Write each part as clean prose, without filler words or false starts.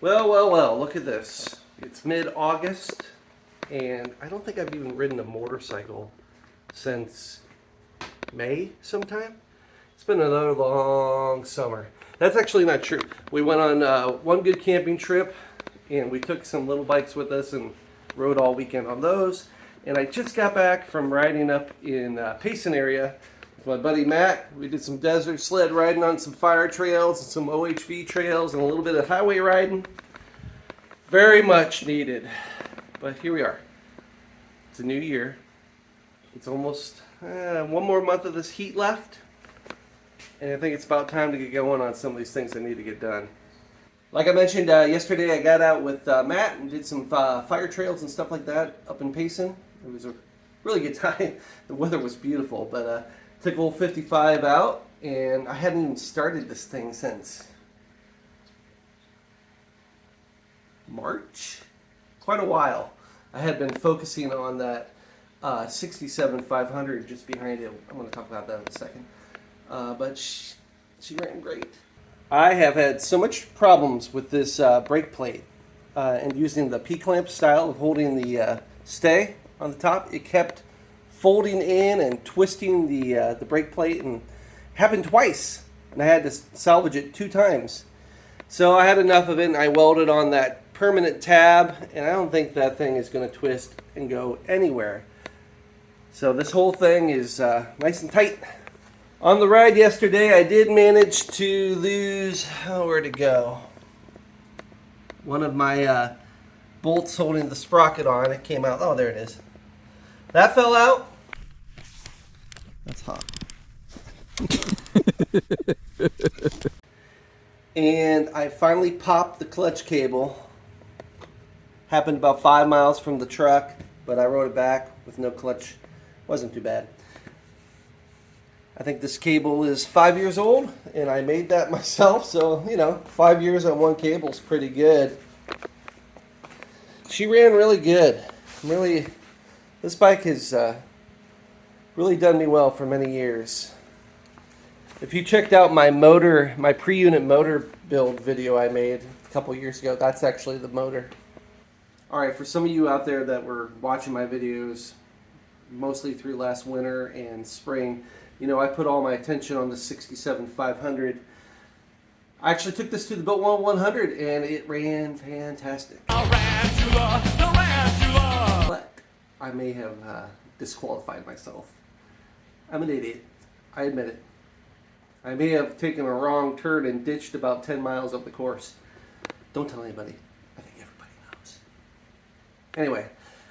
Well, look at this. It's mid-August, and I don't think I've even ridden a motorcycle since May sometime. It's been another long summer. That's actually not true. We went on one good camping trip, and we took some little bikes with us and rode all weekend on those. And I just got back from riding up in Payson area with my buddy Matt. We did some desert sled riding on some fire trails and some OHV trails and a little bit of highway riding. Very much needed. But here we are. It's a new year. It's almost one more month of this heat left. And I think it's about time to get going on some of these things that need to get done. Like I mentioned yesterday, I got out with Matt and did some fire trails and stuff like that up in Payson. It was a really good time. The weather was beautiful, but took old 55 out, and I hadn't even started this thing since March? Quite a while. I had been focusing on that 67 500 just behind it. I'm going to talk about that in a second. But she ran great. I have had so much problems with this brake plate and using the P-clamp style of holding the stay on the top. It kept folding in and twisting the brake plate, and happened twice. And I had to salvage it 2 times. So I had enough of it, and I welded on that permanent tab, and I don't think that thing is going to twist and go anywhere. So this whole thing is nice and tight. On the ride yesterday, I did manage to lose, where'd it go? One of my bolts holding the sprocket on, it came out. Oh, there it is. That fell out. That's hot. And I finally popped the clutch cable. Happened about 5 miles from the truck, but I rode it back with no clutch. Wasn't too bad. I think this cable is 5 years old, and I made that myself, so, 5 years on one cable is pretty good. She ran really good. This bike has really done me well for many years. If you checked out my pre-unit motor build video I made a couple years ago, that's actually the motor. Alright, for some of you out there that were watching my videos, mostly through last winter and spring, I put all my attention on the 67 500. I actually took this to the Built 100 and it ran fantastic. But I may have disqualified myself. I'm an idiot. I admit it. I may have taken a wrong turn and ditched about 10 miles up the course. Don't tell anybody. I think everybody knows. Anyway.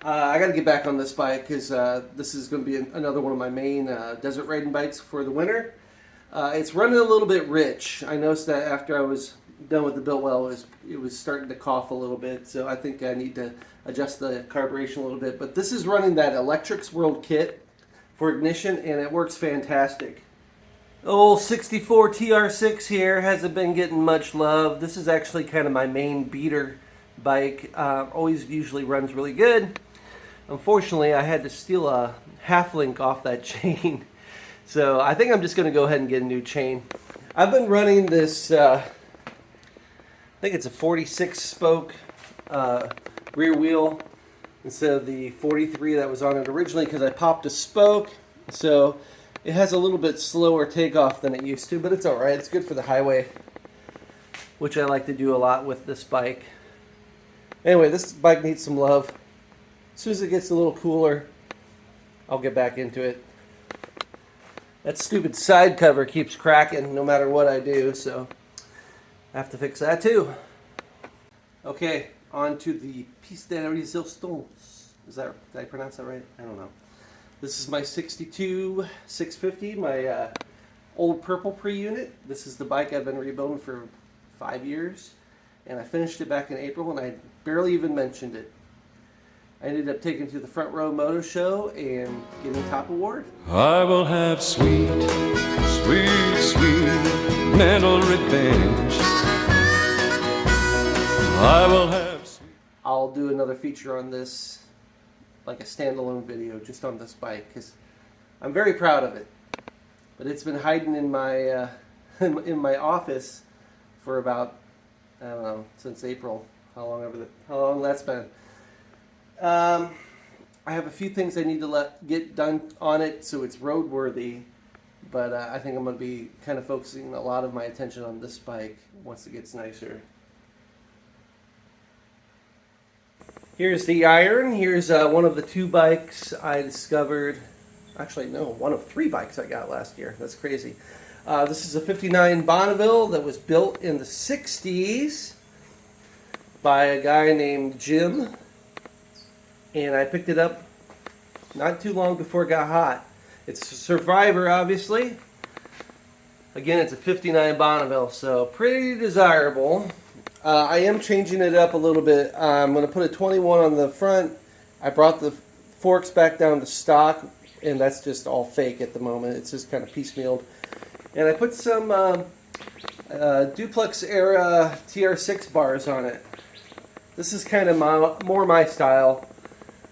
I got to get back on this bike because this is going to be another one of my main desert riding bikes for the winter. It's running a little bit rich. I noticed that after I was done with the built well, it was starting to cough a little bit, so I think I need to adjust the carburation a little bit. But this is running that Electrics World kit for ignition, and it works fantastic. Old 64 TR6 here hasn't been getting much love. This is actually kind of my main beater bike. Always usually runs really good. Unfortunately, I had to steal a half link off that chain. So I think I'm just going to go ahead and get a new chain. I've been running this, I think it's a 46 spoke rear wheel instead of the 43 that was on it originally because I popped a spoke. So it has a little bit slower takeoff than it used to, but it's alright. It's good for the highway, which I like to do a lot with this bike. Anyway, this bike needs some love. As soon as it gets a little cooler, I'll get back into it. That stupid side cover keeps cracking no matter what I do, so I have to fix that too. Okay, on to the piece de resistance. Did I pronounce that right? I don't know. This is my 62 650, my old purple pre-unit. This is the bike I've been rebuilding for 5 years, and I finished it back in April, and I barely even mentioned it. I ended up taking it to the Front Row Moto Show and getting top award. I will have sweet, sweet, sweet mental revenge. I will have sweet... I'll do another feature on this, like a standalone video just on this bike, because I'm very proud of it. But it's been hiding in my in my office for about I don't know, since April. How long that's been. I have a few things I need to get done on it so it's roadworthy, but I think I'm going to be kind of focusing a lot of my attention on this bike once it gets nicer. Here's the iron. Here's one of the 2 bikes I discovered. Actually, no, one of 3 bikes I got last year. That's crazy. This is a 59 Bonneville that was built in the 60s by a guy named Jim. And I picked it up not too long before it got hot. It's a Survivor, obviously. Again, it's a 59 Bonneville, so pretty desirable. I am changing it up a little bit. I'm going to put a 21 on the front. I brought the forks back down to stock, and that's just all fake at the moment. It's just kind of piecemealed. And I put some Duplex era TR6 bars on it. This is kind of more my style.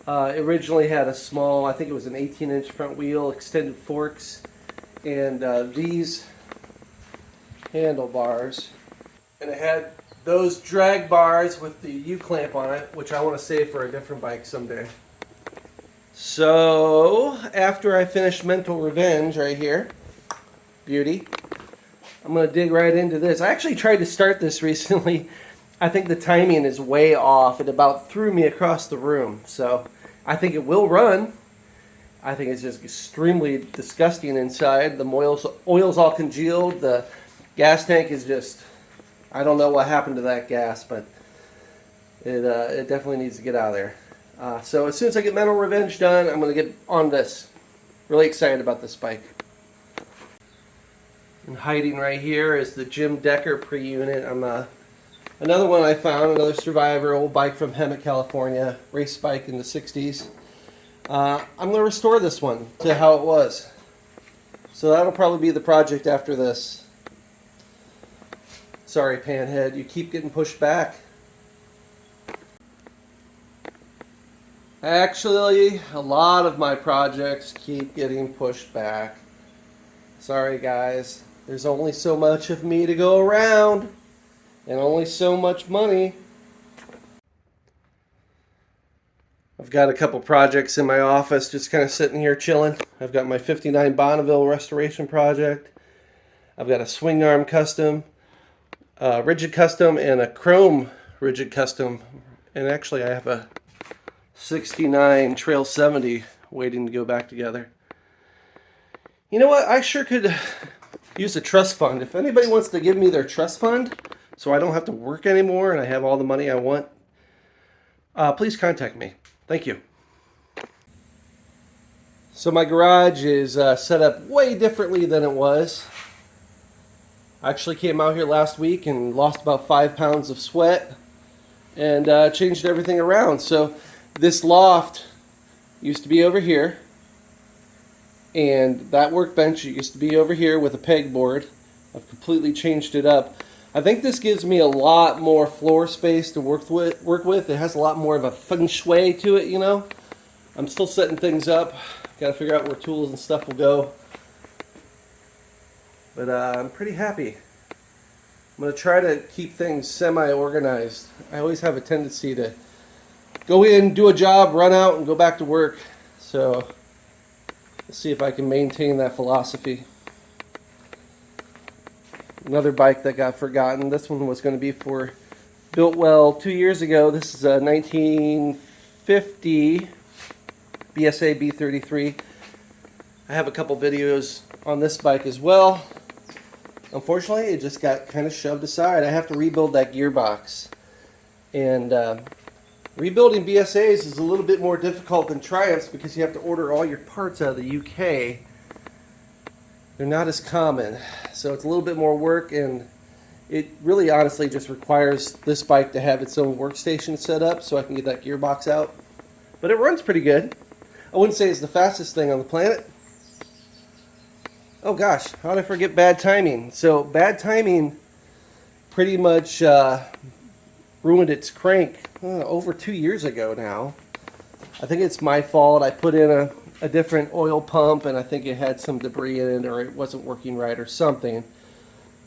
It originally had a small, I think it was an 18-inch front wheel, extended forks, and these handlebars. And it had those drag bars with the U-clamp on it, which I want to save for a different bike someday. So, after I finish Mental Revenge right here, beauty, I'm going to dig right into this. I actually tried to start this recently. I think the timing is way off. It about threw me across the room. So, I think it will run. I think it's just extremely disgusting inside. The oil's all congealed. The gas tank is just, I don't know what happened to that gas, but it definitely needs to get out of there. So as soon as I get Mental Revenge done, I'm going to get on this. Really excited about this bike. And hiding right here is the Jim Decker Preunit. Another one I found, another Survivor, old bike from Hemet, California, race bike in the 60s. I'm going to restore this one to how it was. So that'll probably be the project after this. Sorry, Panhead, you keep getting pushed back. Actually, a lot of my projects keep getting pushed back. Sorry, guys. There's only so much of me to go around, and only so much money. I've got a couple projects in my office just kind of sitting here chilling. I've got my 59 Bonneville restoration project. I've got a swing arm custom, rigid custom, and a chrome rigid custom. And actually I have a 69 Trail 70 waiting to go back together. You know what? I sure could use a trust fund. If anybody wants to give me their trust fund so I don't have to work anymore and I have all the money I want, please contact me. Thank you. So my garage is set up way differently than it was. I actually came out here last week and lost about 5 pounds of sweat and changed everything around. So this loft used to be over here, and that workbench used to be over here with a pegboard. I've completely changed it up. I think this gives me a lot more floor space to work with. It has a lot more of a feng shui to it, you know. I'm still setting things up. Got to figure out where tools and stuff will go. But I'm pretty happy. I'm going to try to keep things semi-organized. I always have a tendency to go in, do a job, run out, and go back to work. So let's see if I can maintain that philosophy. Another bike that got forgotten. This one was going to be built well 2 years ago. This is a 1950 BSA B33. I have a couple videos on this bike as well. Unfortunately, it just got kind of shoved aside. I have to rebuild that gearbox. And rebuilding BSAs is a little bit more difficult than Triumphs because you have to order all your parts out of the UK. They're not as common, so it's a little bit more work, and it really honestly just requires this bike to have its own workstation set up so I can get that gearbox out. But it runs pretty good. I wouldn't say it's the fastest thing on the planet. Oh gosh, how did I forget bad timing? So bad timing pretty much ruined its crank over 2 years ago now. I think it's my fault. I put in a different oil pump, and I think it had some debris in it, or it wasn't working right or something.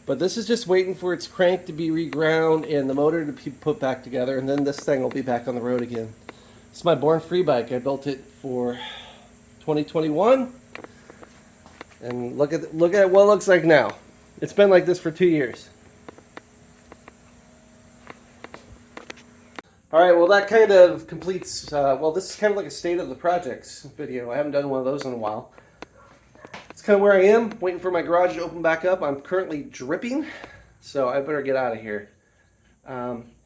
But this is just waiting for its crank to be reground and the motor to be put back together, and then this thing will be back on the road again. It's my Born Free bike. I built it for 2021, and look at what it looks like now. It's been like this for 2 years. All right, well that kind of completes. Well, this is kind of like a state of the projects video. I haven't done one of those in a while. It's kind of where I am, waiting for my garage to open back up. I'm currently dripping, so I better get out of here.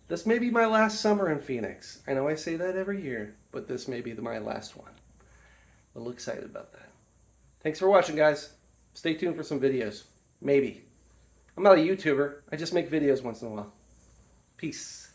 This may be my last summer in Phoenix. I know I say that every year, but this may be my last one. A little excited about that. Thanks for watching, guys. Stay tuned for some videos. Maybe. I'm not a YouTuber. I just make videos once in a while. Peace.